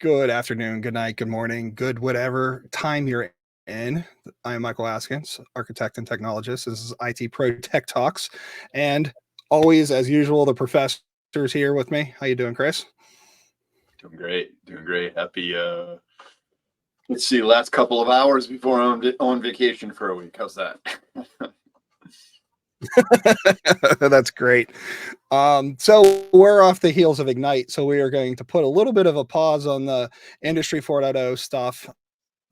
Good afternoon, good night, good morning, good whatever time you're in. I am Michael Askins, architect and technologist. This is IT Pro Tech Talks, and always, as usual, the professor's here with me. How you doing, Chris? Doing great, doing great. Happy. Let's see, last couple of hours before I'm on vacation for a week. How's that? That's great. So we're off the heels of Ignite, so we are going to put a little bit of a pause on the Industry 4.0 stuff.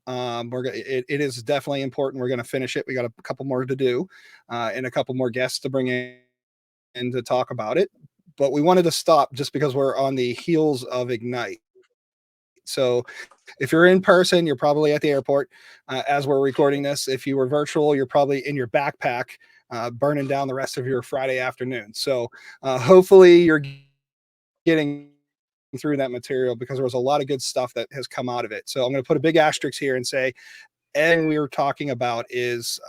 It is definitely important. We're going to finish it. We got a couple more to do, and a couple more guests to bring in to talk about it. But we wanted to stop just because we're on the heels of Ignite. So if you're in person, you're probably at the airport as we're recording this. If you were virtual, you're probably in your backpack burning down the rest of your Friday afternoon. So hopefully you're getting through that material because there was a lot of good stuff that has come out of it. So I'm going to put a big asterisk here and say, and we were talking about is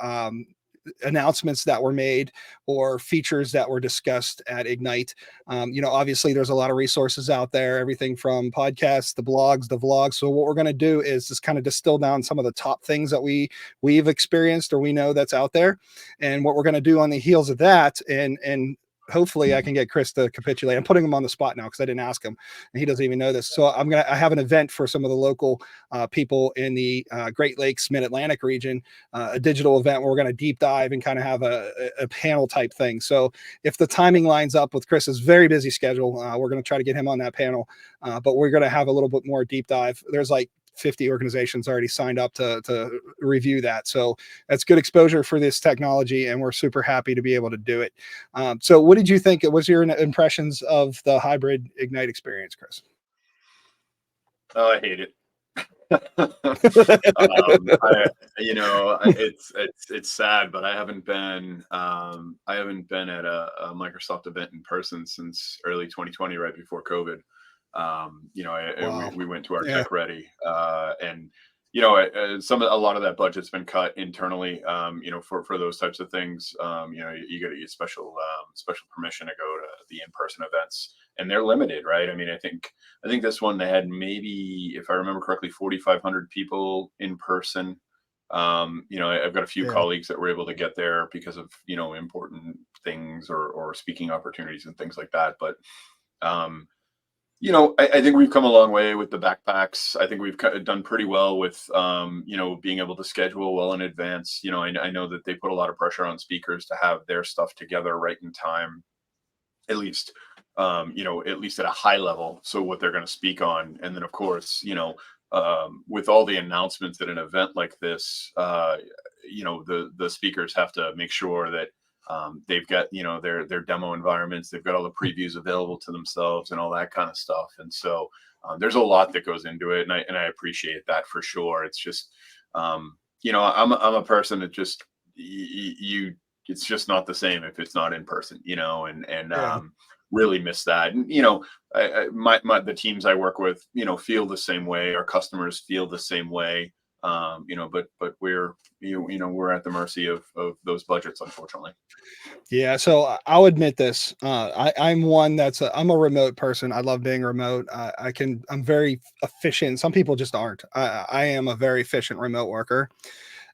announcements that were made or features that were discussed at Ignite. Obviously there's a lot of resources out there, everything from podcasts, the blogs, the vlogs. So what we're going to do is just kind of distill down some of the top things that we've experienced or we know that's out there. And what we're going to do on the heels of that, and hopefully I can get Chris to capitulate. I'm putting him on the spot now because I didn't ask him and he doesn't even know this. So I have an event for some of the local people in the Great Lakes, Mid-Atlantic region, a digital event where we're going to deep dive and kind of have a panel type thing. So if the timing lines up with Chris's very busy schedule, we're going to try to get him on that panel. But we're going to have a little bit more deep dive. There's like 50 organizations already signed up to review that. So that's good exposure for this technology, and we're super happy to be able to do it. So what did you think? What was your impressions of the hybrid Ignite experience, Chris? Oh, I hate it. It's sad, but I haven't been at a Microsoft event in person since early 2020, right before COVID. Wow. We went to our Yeah. Tech Ready, and a lot of that budget's been cut internally. For those types of things, you got to get special permission to go to the in-person events, and they're limited, right? I mean, I think this one they had maybe, if I remember correctly, 4,500 people in person. I've got a few Yeah. colleagues that were able to get there because of important things or speaking opportunities and things like that, but. I think we've come a long way with the backpacks. I think we've done pretty well with, being able to schedule well in advance. I know that they put a lot of pressure on speakers to have their stuff together right in time, at least, at least at a high level. So what they're going to speak on. And then, of course, with all the announcements at an event like this, the speakers have to make sure that they've got their demo environments, they've got all the previews available to themselves and all that kind of stuff. And so there's a lot that goes into it, and I appreciate that for sure. It's just I'm a person that just it's just not the same if it's not in person, Yeah. really miss that. And the teams I work with feel the same way, our customers feel the same way. But we're we're at the mercy of those budgets, unfortunately. Yeah, so I'll admit this. I'm one I'm a remote person. I love being remote. I'm very efficient. Some people just aren't. I am a very efficient remote worker.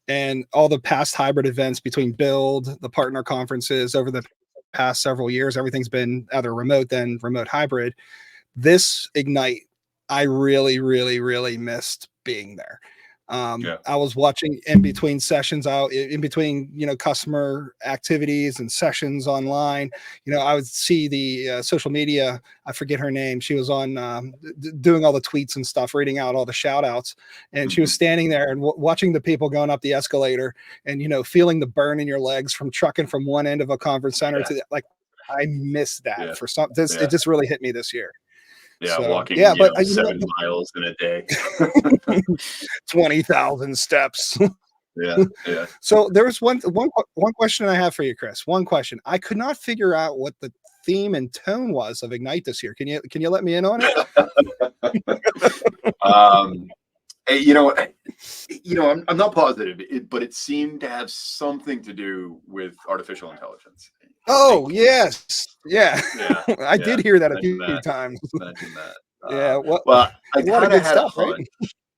And all the past hybrid events between Build, the partner conferences over the past several years, everything's been either remote then remote hybrid. This Ignite, I really, really, really missed being there. Yeah. I was watching in between sessions out in between, customer activities and sessions online. I would see the social media. I forget her name. She was on doing all the tweets and stuff, reading out all the shout outs. And she was standing there and watching the people going up the escalator and, feeling the burn in your legs from trucking from one end of a conference center to like, I miss that for some, it just really hit me this year. Yeah, So walking, yeah, but 7 miles in a day. 20,000 steps. Yeah. So there was one question I have for you, Chris. One question. I could not figure out what the theme and tone was of Ignite this year. Can you let me in on it? I'm not positive, but it seemed to have something to do with artificial intelligence. Oh, yes. Yeah. Yeah. I did hear that a few that. times. Imagine that. Yeah, Well, I a lot of kind of good had a stuff, right? hunch.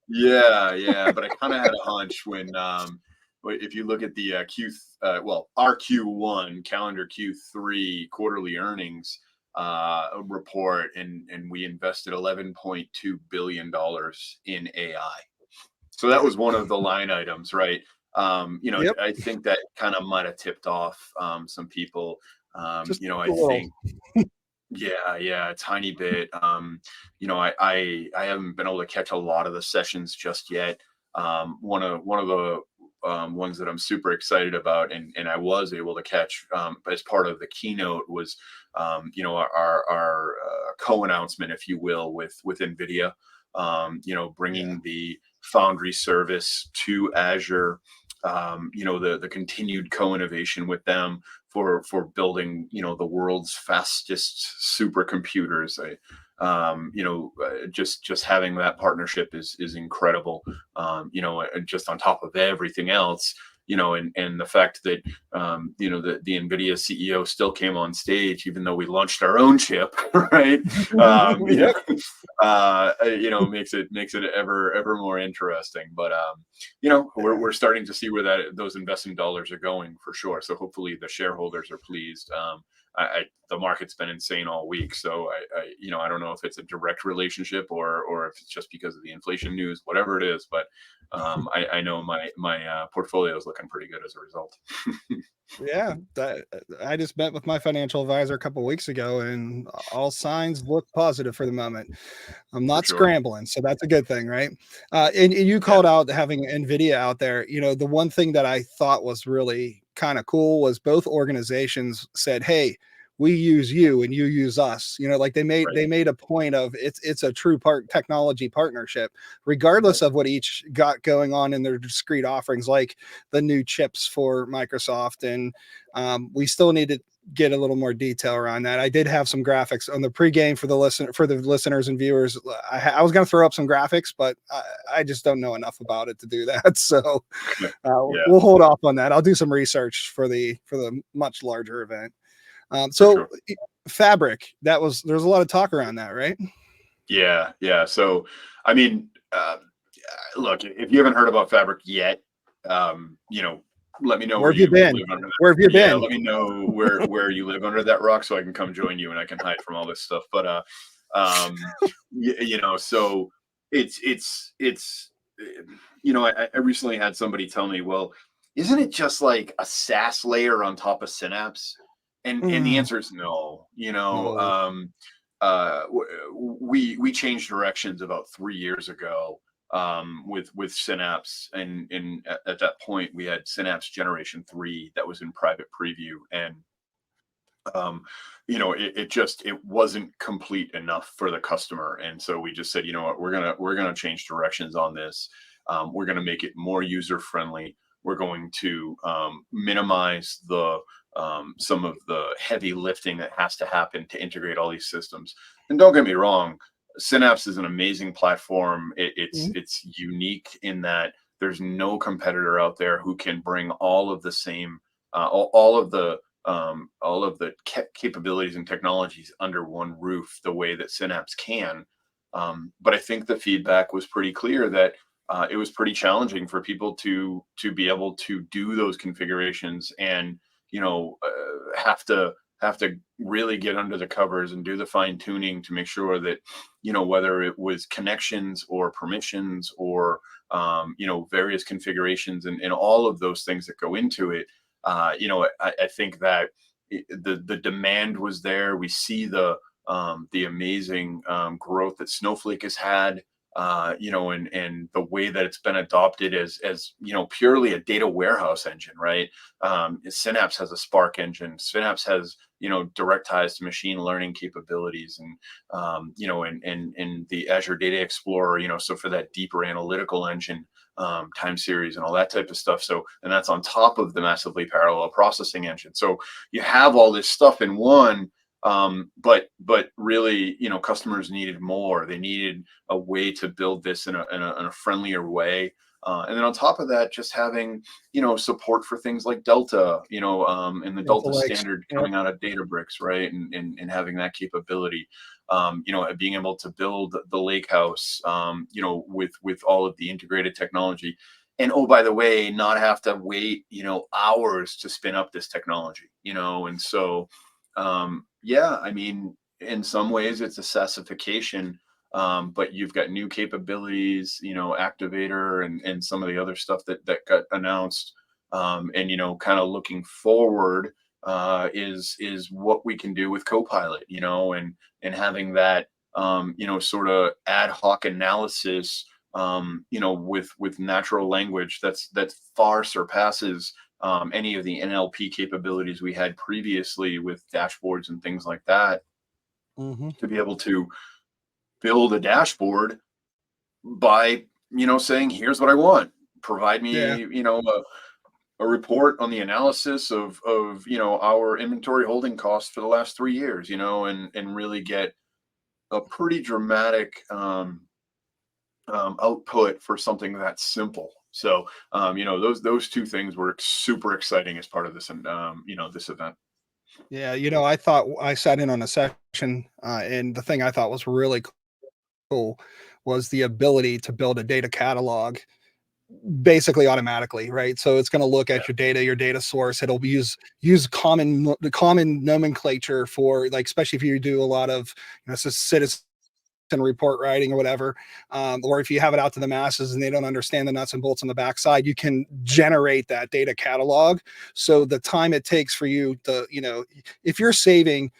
Yeah, yeah, but I kind of had a hunch when if you look at the our Q1 calendar Q3 quarterly earnings report, and we invested 11.2 billion dollars in AI. So that was one of the line items, right? Yep, I think that kind of might have tipped off some people. just I a little. think yeah, yeah, a tiny bit. I haven't been able to catch a lot of the sessions just yet. One of the ones that I'm super excited about, and I was able to catch as part of the keynote was, our co-announcement, if you will, with NVIDIA. Yeah, Bringing the Foundry service to Azure. The continued co-innovation with them for building the world's fastest supercomputers. Just having that partnership is incredible. Just on top of everything else, and the fact that the Nvidia CEO still came on stage even though we launched our own chip, right? yep, Makes it ever more interesting. But yeah, we're starting to see where those investment dollars are going for sure. So hopefully the shareholders are pleased. The market's been insane all week, so I don't know if it's a direct relationship or if it's just because of the inflation news, whatever it is. But I know my portfolio is looking pretty good as a result. yeah. I just met with my financial advisor a couple weeks ago, and all signs look positive for the moment. I'm For not sure. scrambling, so that's a good thing, right? And you Yeah. called out having NVIDIA out there. The one thing that I thought was really kind of cool was both organizations said, "Hey, we use you and you use us." Like they made Right. they made a point of it's a true technology partnership, regardless Right. of what each got going on in their discrete offerings, like the new chips for Microsoft. And we still need to get a little more detail around that. I did have some graphics on the pregame for the listeners and viewers. I was going to throw up some graphics, but I just don't know enough about it to do that. So Yeah. we'll hold off on that. I'll do some research for the much larger event. For So sure. Fabric, there's a lot of talk around that, right? Yeah. Yeah. So I mean, look, if you haven't heard about Fabric yet, let me know Where where have you you been? live under that. Where have you Yeah, been? let me know where you live under that rock so I can come join you and I can hide from all this stuff. But so it's I recently had somebody tell me, well, isn't it just like a SaaS layer on top of Synapse? And the Mm, answer is no. no. We changed directions about 3 years ago with Synapse, and at that point we had Synapse Generation 3 that was in private preview, and um, it wasn't complete enough for the customer, and so we just said, you know what, we're gonna change directions on this. We're gonna make it more user friendly. We're going to minimize the some of the heavy lifting that has to happen to integrate all these systems. And don't get me wrong, Synapse is an amazing platform. Mm, It's unique in that there's no competitor out there who can bring all of the same all of the capabilities and technologies under one roof the way that Synapse can. But I think the feedback was pretty clear that it was pretty challenging for people to be able to do those configurations, and have to really get under the covers and do the fine tuning to make sure that whether it was connections or permissions or various configurations and all of those things that go into it. I think that the demand was there. We see the amazing growth that Snowflake has had, and the way that it's been adopted as purely a data warehouse engine, right? Synapse has a Spark engine. Synapse has direct ties to machine learning capabilities, and the Azure Data Explorer, so for that deeper analytical engine, time series and all that type of stuff. So, and that's on top of the massively parallel processing engine. So you have all this stuff in one, but really, customers needed more. They needed a way to build this in a friendlier way. And then on top of that, just having, support for things like Delta, and the Delta Delta Lakes. standard Yep. coming out of Databricks, right? And having that capability, being able to build the lake house, with all of the integrated technology. And oh, by the way, not have to wait, hours to spin up this technology, and so, yeah, I mean, in some ways it's a sassification, but you've got new capabilities, Activator and some of the other stuff that got announced, and kind of looking forward, is what we can do with Copilot, and having that, sort of ad hoc analysis, with natural language that far surpasses, any of the NLP capabilities we had previously with dashboards and things like that, Hmm. to be able to build a dashboard by, saying, here's what I want. Provide Yeah. me, a report on the analysis of our inventory holding costs for the last 3 years, and really get a pretty dramatic, output for something that's simple. So, those two things were super exciting as part of this, and this event. Yeah. I thought I sat in on a session, and the thing I thought was really cool was the ability to build a data catalog basically automatically, right? So it's going to look Yeah, at your data source. It'll use the common nomenclature for, like, especially if you do a lot of, citizen report writing or whatever, or if you have it out to the masses and they don't understand the nuts and bolts on the backside, you can generate that data catalog. So the time it takes for you to, if you're saving,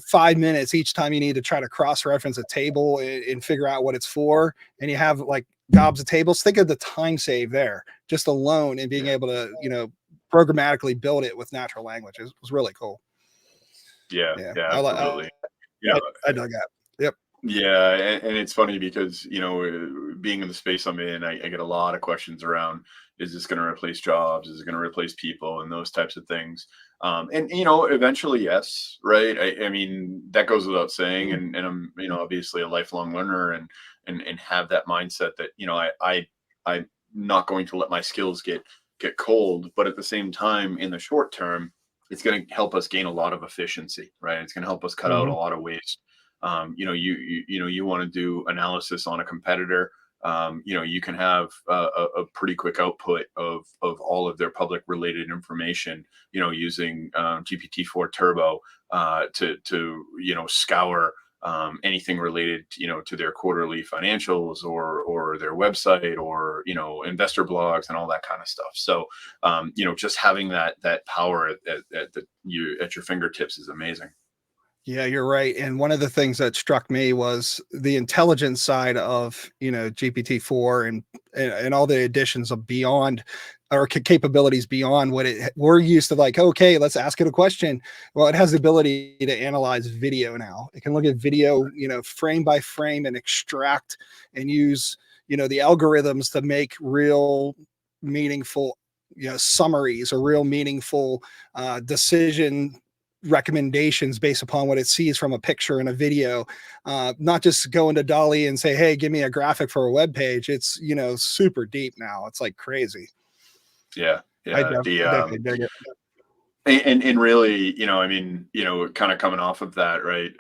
5 minutes each time you need to try to cross-reference a table and figure out what it's for, and you have like gobs of tables, think of the time save there just alone, and being yeah, able to, programmatically build it with natural language was really cool. yeah, Yeah, yeah, absolutely. Yeah, I dug that. Yep. yeah, and it's funny because, being in the space I'm in, I get a lot of questions around: is this going to replace jobs? Is it going to replace people? And those types of things. And eventually, yes, right. I mean, that goes without saying. And I'm, obviously a lifelong learner, and have that mindset that, I'm not going to let my skills get cold. But at the same time, in the short term, it's going to help us gain a lot of efficiency, right? It's going to help us cut out a Mhm. lot of waste. You want to do analysis on a competitor. You can have a pretty quick output of all of their public related information, using GPT-4 Turbo, to scour, anything related, to their quarterly financials, or their website, or investor blogs and all that kind of stuff. So, just having that power at your fingertips is amazing. Yeah, you're right. And one of the things that struck me was the intelligence side of, GPT-4, and all the additions of beyond, or capabilities beyond what we're used to, like, okay, let's ask it a question. Well, it has the ability to analyze video now. It can look at video, frame by frame, and extract and use, the algorithms to make real meaningful, summaries, or real meaningful decision recommendations based upon what it sees from a picture and a video, not just go into Dolly and say, hey, give me a graphic for a web page. It's, super deep now. It's like crazy. Yeah, yeah. I definitely dig it. And really, I mean, kind of coming off of that, right?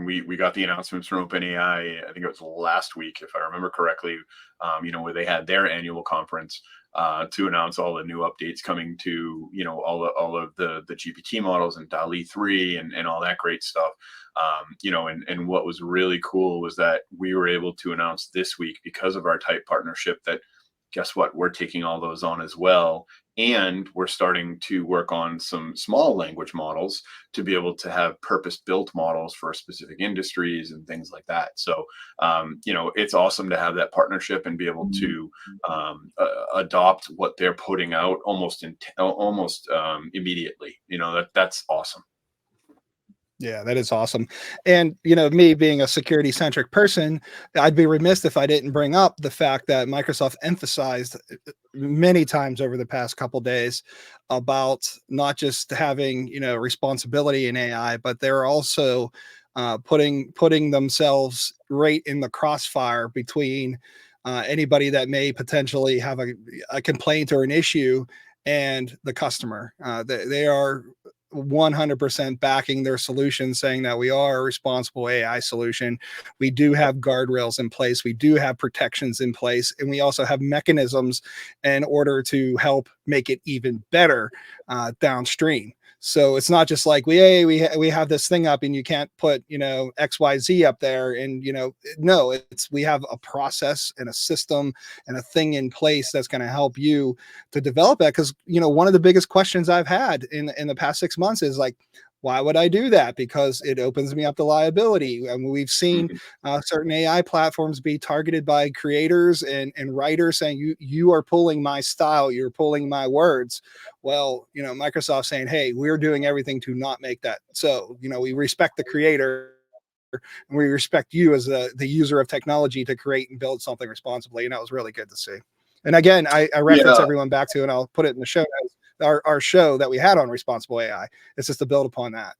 We got the announcements from OpenAI. I think it was last week, if I remember correctly. Where they had their annual conference, to announce all the new updates coming to, all of the GPT models, and DALI 3, and all that great stuff. And what was really cool was that we were able to announce this week, because of our tight partnership, that, guess what, we're taking all those on as well, and we're starting to work on some small language models to be able to have purpose built models for specific industries and things like that. So, it's awesome to have that partnership and be able to, adopt what they're putting out almost immediately. That's awesome. Yeah, that is awesome. And, me being a security centric person, I'd be remiss if I didn't bring up the fact that Microsoft emphasized many times over the past couple days about not just having, responsibility in AI, but they're also putting themselves right in the crossfire between anybody that may potentially have a complaint or an issue, and the customer. They are 100% backing their solution, saying that we are a responsible AI solution. We do have guardrails in place, we do have protections in place, and we also have mechanisms in order to help make it even better downstream. So it's not just like we have this thing up and you can't put XYZ up there, and no, it's we have a process and a system and a thing in place that's going to help you to develop that. Because one of the biggest questions I've had in the past 6 months is like, why would I do that? Because it opens me up to liability. And we've seen Mhm. certain AI platforms be targeted by creators and writers saying you are pulling my style, you're pulling my words. Well, Microsoft saying, hey, we're doing everything to not make that. So, we respect the creator and we respect you as the user of technology to create and build something responsibly. And that was really good to see. And again, I reference Yeah, everyone back to, and I'll put it in the show notes, our show that we had on responsible AI. It's just to build upon that.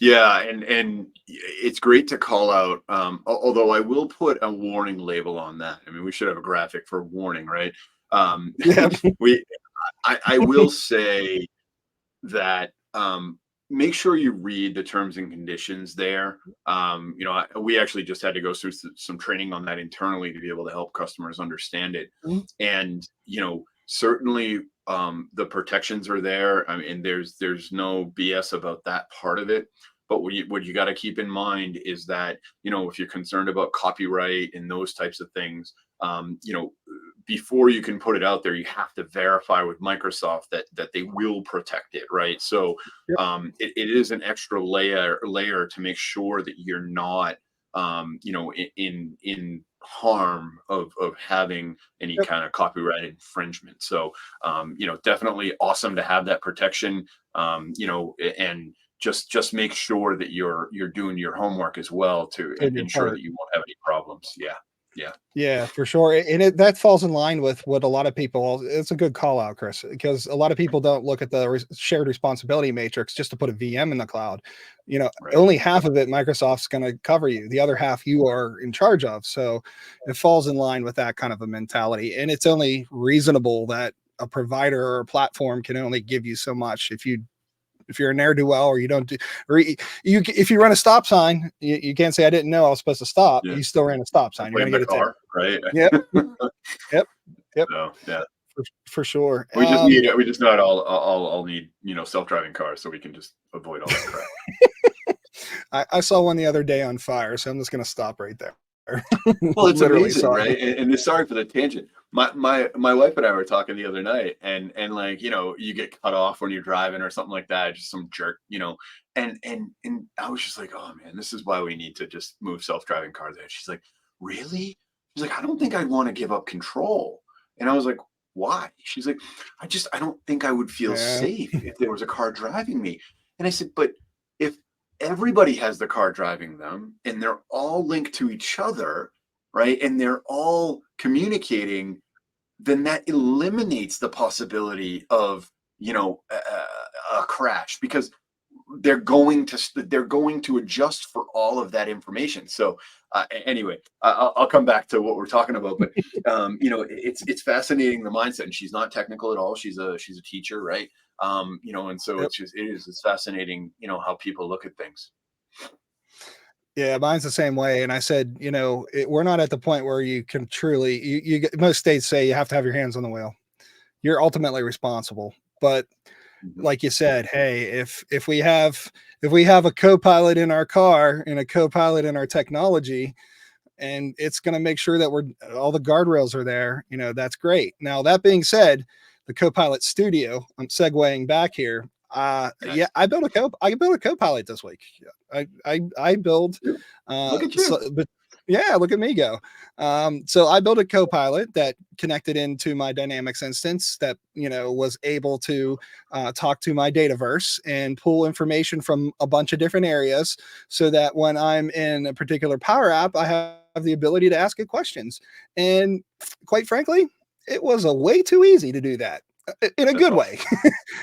yeah, and it's great to call out. Although I will put a warning label on that. I mean, we should have a graphic for warning, right? Um, Yeah. we, I will say that make sure you read the terms and conditions there. We actually just had to go through some training on that internally to be able to help customers understand it. And certainly the protections are there. I mean, there's no BS about that part of it. But what you got to keep in mind is that if you're concerned about copyright and those types of things, before you can put it out there, you have to verify with Microsoft that they will protect it, right? So Yep. it is an extra layer to make sure that you're not in harm of having any Yep. kind of copyright infringement. So definitely awesome to have that protection. And just make sure that you're doing your homework as well to Doing your ensure part. that you won't have any problems. Yeah. Yeah. Yeah, for sure. And that falls in line with what a lot of people, it's a good call out, Chris, because a lot of people don't look at the shared responsibility matrix just to put a VM in the cloud. Right. Only half of it Microsoft's going to cover you. The other half you are in charge of. So it falls in line with that kind of a mentality. And it's only reasonable that a provider or a platform can only give you so much. If you're a ne'er do well, or you don't do, or if you run a stop sign, you can't say I didn't know I was supposed to stop. Yeah. You still ran a stop I sign. You're blame going to the get a ticket. car, right? Yep. Yep. Yep. So yeah, For sure. we just not all need self-driving cars so we can just avoid all that crap. I saw one the other day on fire, so I'm just going to stop right there. Well, it's Literally amazing, saw it. right? And sorry for the tangent. My wife and I were talking the other night, and like you get cut off when you're driving or something like that, just some jerk, and I was just like, oh man, this is why we need to just move self-driving cars there. She's like, really? She's like, I don't think I'd want to give up control, and I was like, why? She's like, I don't think I would feel Yeah. safe if there was a car driving me, and I said, but if everybody has the car driving them and they're all linked to each other, right? And they're all communicating, then that eliminates the possibility of, a crash because they're going to adjust for all of that information. So anyway, I'll come back to what we're talking about, but it's fascinating the mindset. And she's not technical at all. She's a teacher, right? And so Yep. it's fascinating, how people look at things. Yeah, mine's the same way. And I said, we're not at the point where you can truly. Most states say you have to have your hands on the wheel. You're ultimately responsible, but Mhm. like you said, hey, if we have a co-pilot in our car and a co-pilot in our technology, and it's going to make sure that all the guardrails are there, that's great. Now that being said, the co-pilot studio, I'm segueing back here. Yeah, Nice. I built a co-pilot this week. I build Look at so, you. but yeah, look at me go. So I built a co-pilot that connected into my Dynamics instance that was able to talk to my Dataverse and pull information from a bunch of different areas, so that when I'm in a particular Power App, I have the ability to ask it questions. And quite frankly, it was a way too easy to do that in a That's good awesome. way.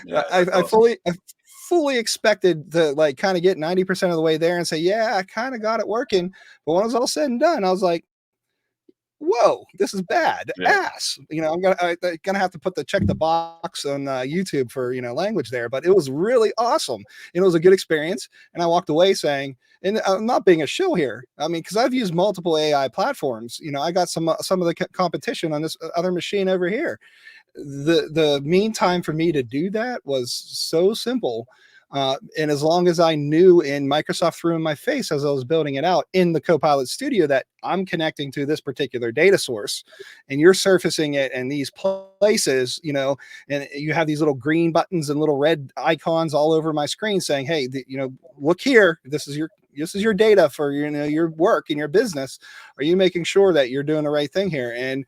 Yeah, I, that's I awesome. fully expected to like kind of get 90% of the way there and say, yeah, I kind of got it working. But when it was all said and done, I was like, whoa, this is bad Yeah. ass. I'm gonna have to put the check the box on YouTube for language there, but it was really awesome and it was a good experience. And I walked away saying, and I'm not being a shill here. I mean, because I've used multiple AI platforms. I got some of the competition on this other machine over here. The mean time for me to do that was so simple. And as long as I knew in Microsoft threw in my face as I was building it out in the Copilot Studio that I'm connecting to this particular data source and you're surfacing it in these places, and you have these little green buttons and little red icons all over my screen saying, hey, look here, this is your data for your work and your business. Are you making sure that you're doing the right thing here? And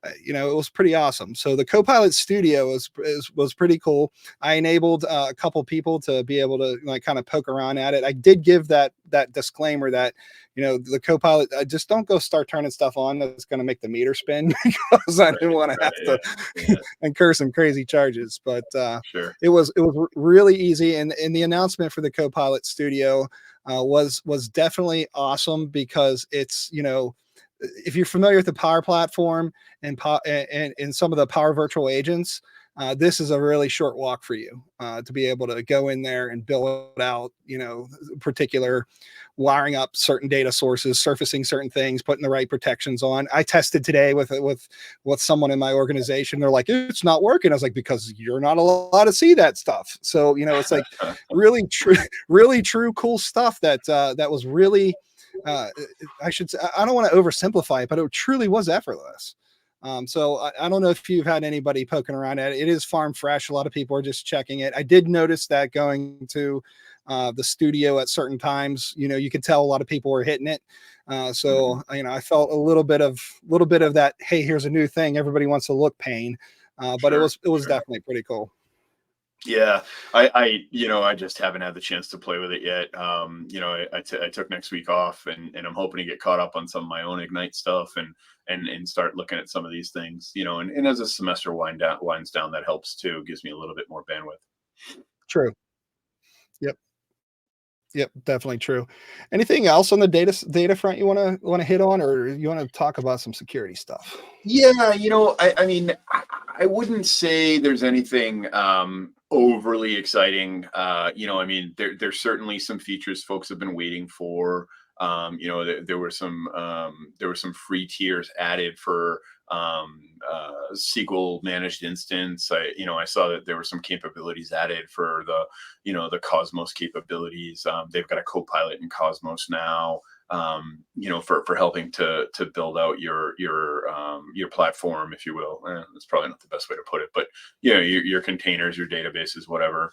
it was pretty awesome. So the Copilot Studio was pretty cool. I enabled a couple people to be able to like kind of poke around at it. I did give that disclaimer that the Copilot, I just don't go start turning stuff on that's going to make the meter spin because I didn't Right. want to Right. have Yeah. to Yeah. incur some crazy charges. But Sure. it was really easy, and the announcement for the Copilot Studio was definitely awesome because it's if you're familiar with the Power Platform and some of the Power Virtual Agents, this is a really short walk for you to be able to go in there and build out, particular wiring up certain data sources, surfacing certain things, putting the right protections on. I tested today with someone in my organization. They're like, it's not working. I was like, because you're not allowed to see that stuff. So it's like really true, really true, cool stuff that was really uh, I should say, I don't want to oversimplify it, but it truly was effortless. So I don't know if you've had anybody poking around at it. It is farm fresh. A lot of people are just checking it. I did notice that going to the studio at certain times, you could tell a lot of people were hitting it. Mhm. So I felt a little bit of that. Hey, here's a new thing. Everybody wants to look pain, but it Sure. was it was Sure. definitely pretty cool. Yeah, I just haven't had the chance to play with it yet. I took next week off, and I'm hoping to get caught up on some of my own Ignite stuff, and start looking at some of these things. And as the semester winds down, that helps too. Gives me a little bit more bandwidth. True. Yep. Yep, definitely true. Anything else on the data front you wanna hit on, or you wanna talk about some security stuff? Yeah, I mean, I wouldn't say there's anything overly exciting. I mean, there's certainly some features folks have been waiting for. There were some free tiers added for SQL managed instance. I saw that there were some capabilities added for the Cosmos capabilities. They've got a Copilot in Cosmos now, for helping to build out your platform, if you will. That's probably not the best way to put it, but your containers, your databases, whatever.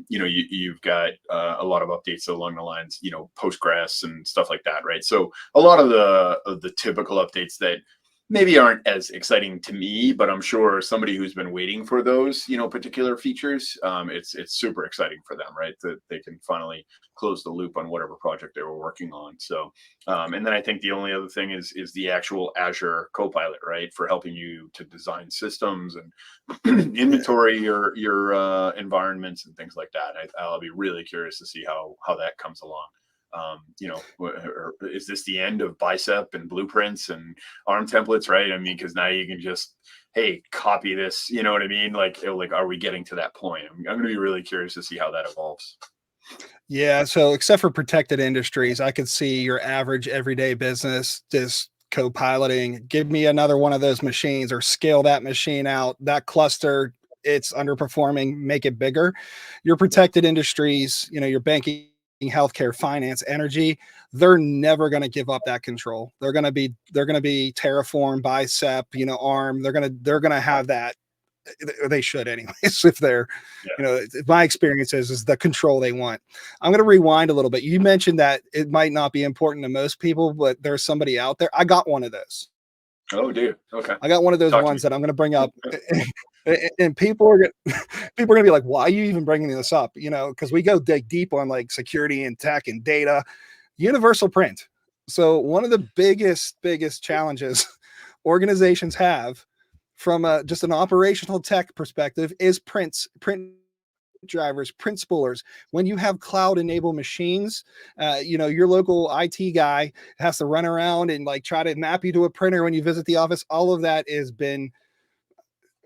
You've got a lot of updates along the lines, Postgres and stuff like that, right? So a lot of the typical updates that maybe aren't as exciting to me, but I'm sure somebody who's been waiting for those, particular features, it's super exciting for them, right? That they can finally close the loop on whatever project they were working on. So, and then I think the only other thing is the actual Azure Copilot, right, for helping you to design systems and Yeah. inventory your environments and things like that. I'll be really curious to see how that comes along. Is this the end of bicep and blueprints and arm templates, right? I mean, because now you can just, hey, copy this, you know what I mean? Like, are we getting to that point? I'm going to be really curious to see how that evolves. Yeah, so except for protected industries, I could see your average everyday business just co-piloting, "Give me another one of those machines or scale that machine out. That cluster, it's underperforming, make it bigger." Your Yeah. protected industries, your banking, healthcare, finance, energy, they're never gonna give up that control. They're gonna be Terraform, Bicep, ARM. They're gonna have that. They should anyways if they're Yeah. my experience is the control they want. I'm going to rewind a little bit. You mentioned that it might not be important to most people, but there's somebody out there. I got one of those. Oh, dear. Okay. I got one of those Talk to ones me. that I'm going to bring up. And people are people are going to be like, why are you even bringing this up, because we go dig deep on like security and tech and data. Universal print. So one of the biggest challenges organizations have from just an operational tech perspective is print drivers, print spoolers. When you have cloud enabled machines, your local IT guy has to run around and like try to map you to a printer when you visit the office. All of that has been,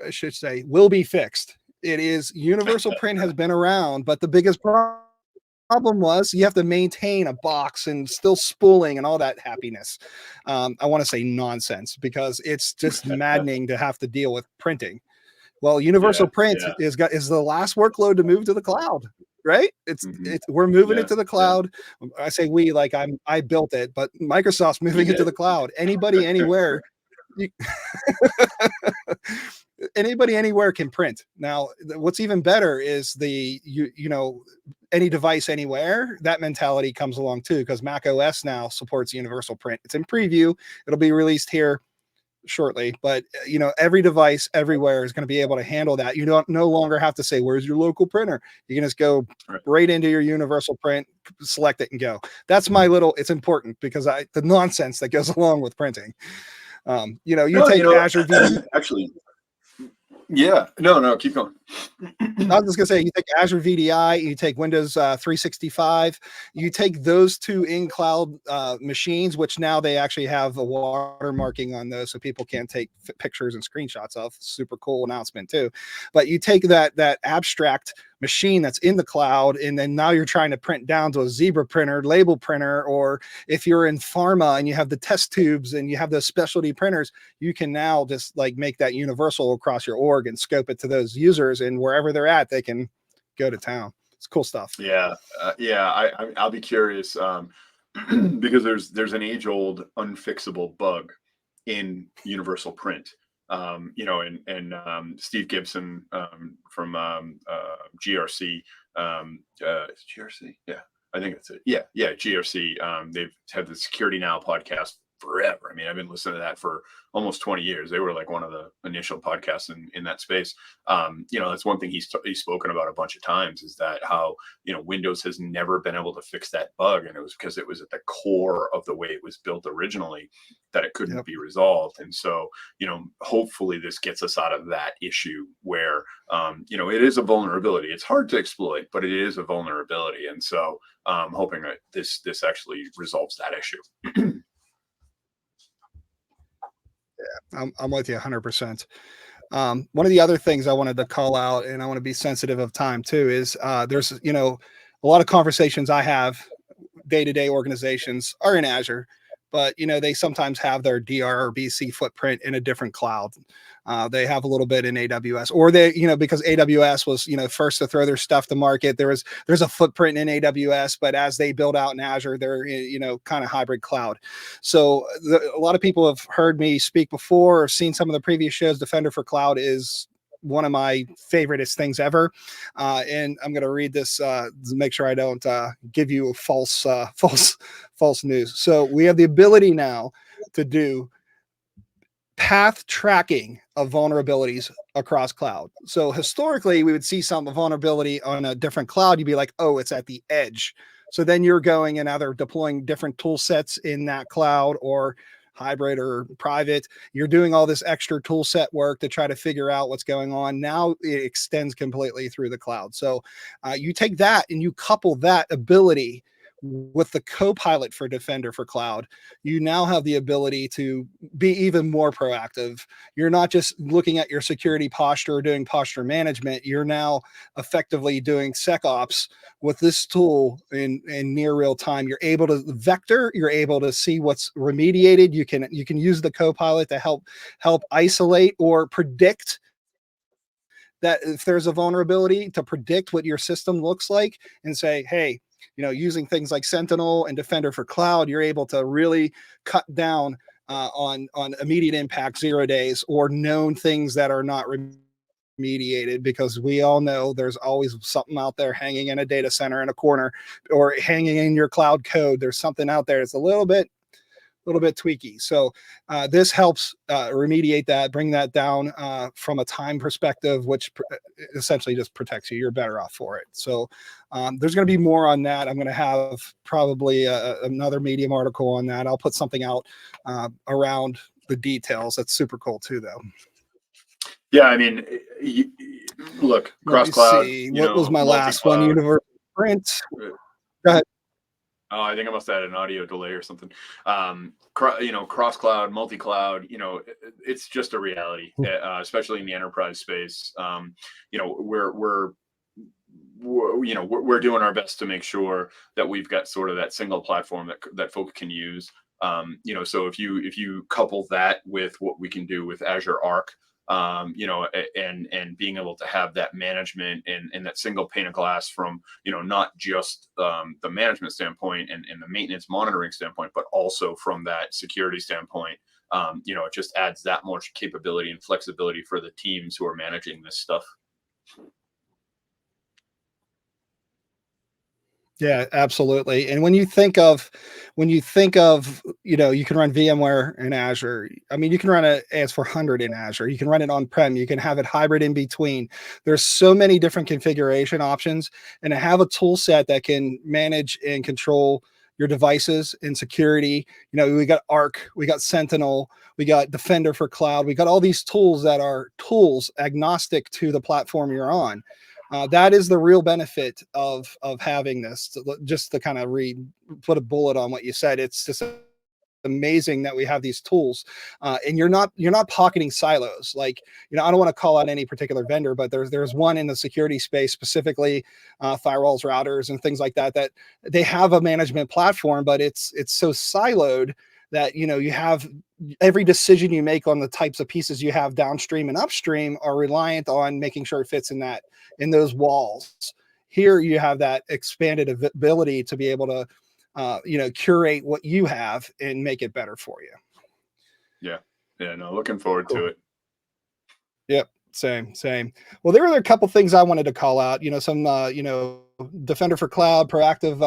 I should say, will be fixed. It is universal print has been around, but the biggest problem was you have to maintain a box and still spooling and all that happiness. I want to say nonsense because it's just maddening to have to deal with printing. Well, universal Yeah, print yeah. is the last workload to move to the cloud, right? Hmm. We're moving it Yeah, to the yeah. cloud. I say we like I built it, but Microsoft's You moving it to did. the cloud. Anybody anywhere, you, anybody anywhere can print. Now, what's even better is any device anywhere. That mentality comes along too because Mac OS now supports universal print. It's in preview. It'll be released here shortly, but every device everywhere is going to be able to handle that. You don't no longer have to say where's your local printer. You can just go Right. right into your universal print, select it, and go. That's my little. It's important because the nonsense that goes along with printing. You No, take Azure VD. actually, yeah. No, no, keep going. I was just gonna say, you take Azure VDI, you take Windows 365, you take those two in cloud machines, which now they actually have a watermarking on those, so people can't take pictures and screenshots of. Super cool announcement too. But you take that abstract machine that's in the cloud, and then now you're trying to print down to a Zebra printer, label printer, or if you're in pharma and you have the test tubes and you have those specialty printers, you can now just like make that universal across your org and scope it to those users, and wherever they're at, they can go to town. It's cool stuff. Yeah, yeah. I'll be curious because there's an age old unfixable bug in universal print. And Steve Gibson from GRC, GRC, yeah, I think that's it. Yeah, yeah, GRC. They've had the Security Now podcast forever. I mean, I've been listening to that for almost 20 years. They were like one of the initial podcasts in that space. That's one thing he's spoken about a bunch of times is that how, Windows has never been able to fix that bug. And it was because it was at the core of the way it was built originally that it couldn't Yep. be resolved. And so, hopefully this gets us out of that issue where, it is a vulnerability. It's hard to exploit, but it is a vulnerability. And so hoping that this actually resolves that issue. I'm with you 100%. One of the other things I wanted to call out, and I want to be sensitive of time too, is there's a lot of conversations I have. Day-to-day organizations are in Azure, but they sometimes have their DR or BC footprint in a different cloud. They have a little bit in AWS, or they because AWS was first to throw their stuff to market. There's a footprint in AWS, but as they build out in Azure, they're kind of hybrid cloud. So a lot of people have heard me speak before or seen some of the previous shows. Defender for Cloud is one of my favoriteest things ever. And I'm going to read this to make sure I don't give you false news. So we have the ability now to do path tracking of vulnerabilities across cloud. So historically, we would see some vulnerability on a different cloud. You'd be like, oh, it's at the edge. So then you're going and either deploying different tool sets in that cloud or hybrid or private. You're doing all this extra tool set work to try to figure out what's going on. Now it extends completely through the cloud. So you take that and you couple that ability with the Copilot for Defender for Cloud, you now have the ability to be even more proactive. You're not just looking at your security posture or doing posture management. You're now effectively doing SecOps with this tool in near real time. You're able to vector. You're able to see what's remediated. You can use the Copilot to help isolate or predict that if there's a vulnerability, to predict what your system looks like and say, hey, using things like Sentinel and Defender for Cloud, you're able to really cut down on immediate impact 0 days or known things that are not remediated, because we all know there's always something out there hanging in a data center in a corner or hanging in your cloud code. There's something out there that's a little bit tweaky. So this helps remediate that, bring that down from a time perspective, which essentially just protects you. You're better off for it. So there's going to be more on that. I'm going to have probably another Medium article on that. I'll put something out around the details. That's super cool too, though. Yeah, I mean, Look, Let cross me cloud, see. you What was know, my multi last one? cloud. Universal print. Go ahead. Oh, I think I must have had an audio delay or something. You know, cross cloud, multi cloud. You know, it's just a reality, especially in the enterprise space. You know, you know we're doing our best to make sure that we've got sort of that single platform that folk can use. You know, so if you couple that with what we can do with Azure Arc, you know, and being able to have that management and that single pane of glass from, you know, not just the management standpoint and the maintenance monitoring standpoint, but also from that security standpoint. You know, it just adds that much capability and flexibility for the teams who are managing this stuff. Yeah, absolutely. And when you think of, you know, you can run VMware in Azure. I mean, you can run a AS400 in Azure. You can run it on-prem. You can have it hybrid in between. There's so many different configuration options, and to have a tool set that can manage and control your devices and security. You know, we got Arc, we got Sentinel, we got Defender for cloud. We got all these tools that are tools agnostic to the platform you're on. That is the real benefit of having this. Just to kind of read, put a bullet on what you said. It's just amazing that we have these tools, and you're not pocketing silos. Like, you know, I don't want to call out any particular vendor, but there's one in the security space specifically, firewalls, routers, and things like that. That they have a management platform, but it's so siloed that, you know, you have every decision you make on the types of pieces you have downstream and upstream are reliant on making sure it fits in those walls. Here you have that expanded ability to be able to, you know, curate what you have and make it better for you. Yeah, yeah, no, looking forward to Cool. it. Yep. Same. Well, there were a couple things I wanted to call out. You know, some, you know, Defender for Cloud, proactive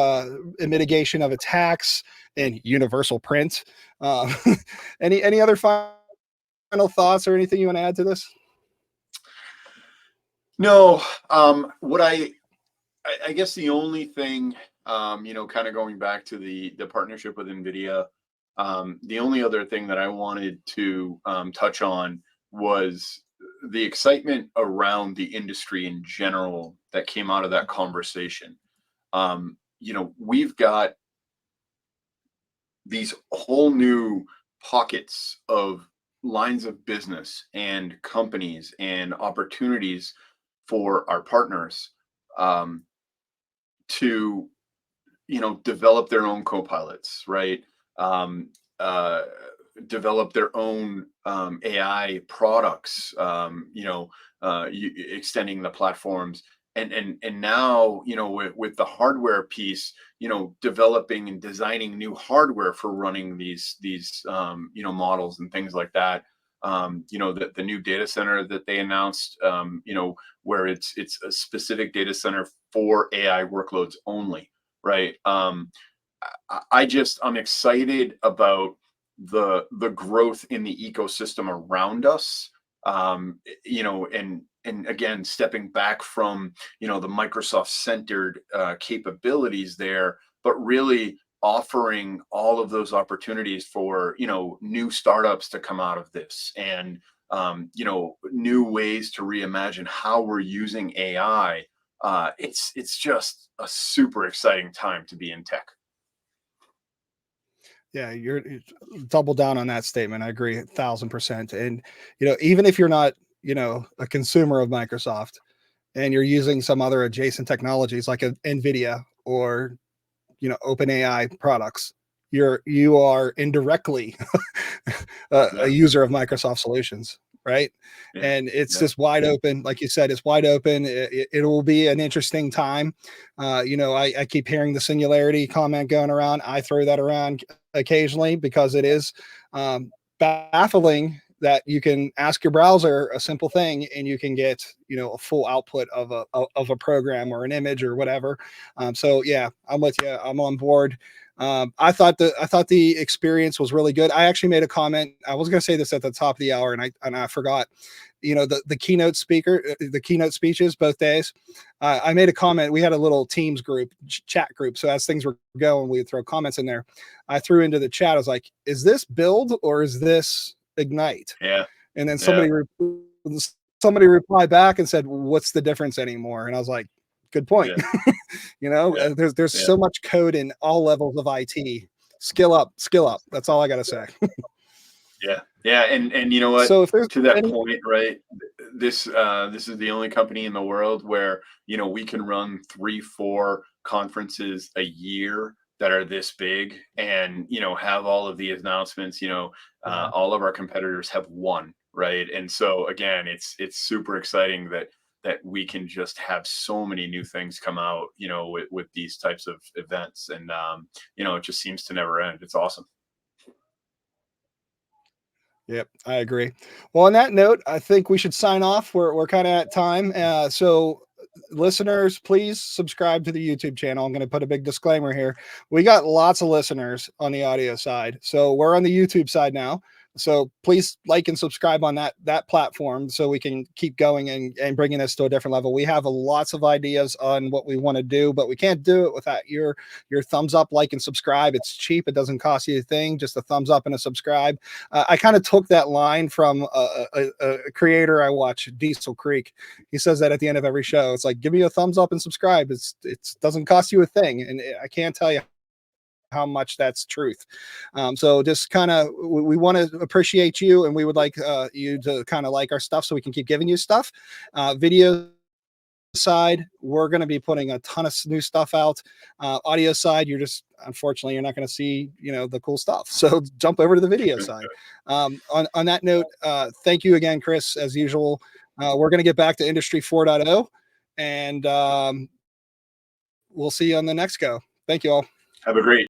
mitigation of attacks, and universal print. Uh, any other final thoughts or anything you want to add to this? No, what I guess the only thing, you know, kind of going back to the partnership with NVIDIA, the only other thing that I wanted to touch on was the excitement around the industry in general that came out of that conversation. You know, we've got these whole new pockets of lines of business and companies and opportunities for our partners, um, to, you know, develop their own co-pilots, right? um, uh, Develop their own AI products, you know, extending the platforms, and now, you know, with the hardware piece, you know, developing and designing new hardware for running these you know, models and things like that. You know, the new data center that they announced, you know, where it's a specific data center for AI workloads only, right? I'm excited about the growth in the ecosystem around us. You know, and again, stepping back from, you know, the Microsoft centered capabilities there, but really offering all of those opportunities for, you know, new startups to come out of this, and you know, new ways to reimagine how we're using AI. It's just a super exciting time to be in tech. Yeah, double down on that statement. I agree 1,000%. And, you know, even if you're not, you know, a consumer of Microsoft and you're using some other adjacent technologies like a NVIDIA or, you know, OpenAI products, you are indirectly a Yeah, user of Microsoft solutions, right? yeah, And it's yeah. just wide open, like you said, it's wide open. It will be an interesting time. You know, I keep hearing the singularity comment going around. I throw that around occasionally because it is baffling that you can ask your browser a simple thing and you can get, you know, a full output of a program or an image or whatever. So yeah, I'm with you. I'm on board. I thought the experience was really good. I actually made a comment. I was going to say this at the top of the hour, and I forgot. You know, the keynote speaker, the keynote speeches both days. I made a comment. We had a little Teams group, chat group. So as things were going, we would throw comments in there. I threw into the chat. I was like, "Is this build or is this ignite?" Yeah, And then yeah, somebody replied back and said, "What's the difference anymore?" And I was like, "Good point." Yeah, yeah, There's yeah. so much code in all levels of IT. Skill up, skill up. That's all I got to say. Yeah, yeah, and you know what? So if there's To that any, point, right? This is the only company in the world where we can run 3, 4 conferences a year that are this big, and have all of the announcements. yeah, All of our competitors have one, right? And so again, it's super exciting that we can just have so many new things come out, with these types of events, and it just seems to never end. It's awesome. yep, I agree. Well, on that note, I think we should sign off. We're kind of at time. So listeners, please subscribe to the YouTube channel. I'm going to put a big disclaimer here. We got lots of listeners on the audio side. So we're on the YouTube side now. So please like and subscribe on that platform so we can keep going and bringing this to a different level. We have lots of ideas on what we want to do, but we can't do it without your thumbs up, like, and subscribe. It's cheap. It doesn't cost you a thing, just a thumbs up and a subscribe. I kind of took that line from a creator I watch, Diesel Creek. He says that at the end of every show. It's like, give me a thumbs up and subscribe. It doesn't cost you a thing, and I can't tell you how much that's truth. So just kind of, we want to appreciate you, and we would like you to kind of like our stuff so we can keep giving you stuff. Video side, we're going to be putting a ton of new stuff out. Audio side, unfortunately you're not going to see the cool stuff. So jump over to the video side. On that note, thank you again, Chris, as usual. We're going to get back to Industry 4.0, and we'll see you on the next go. Thank you all. Have a great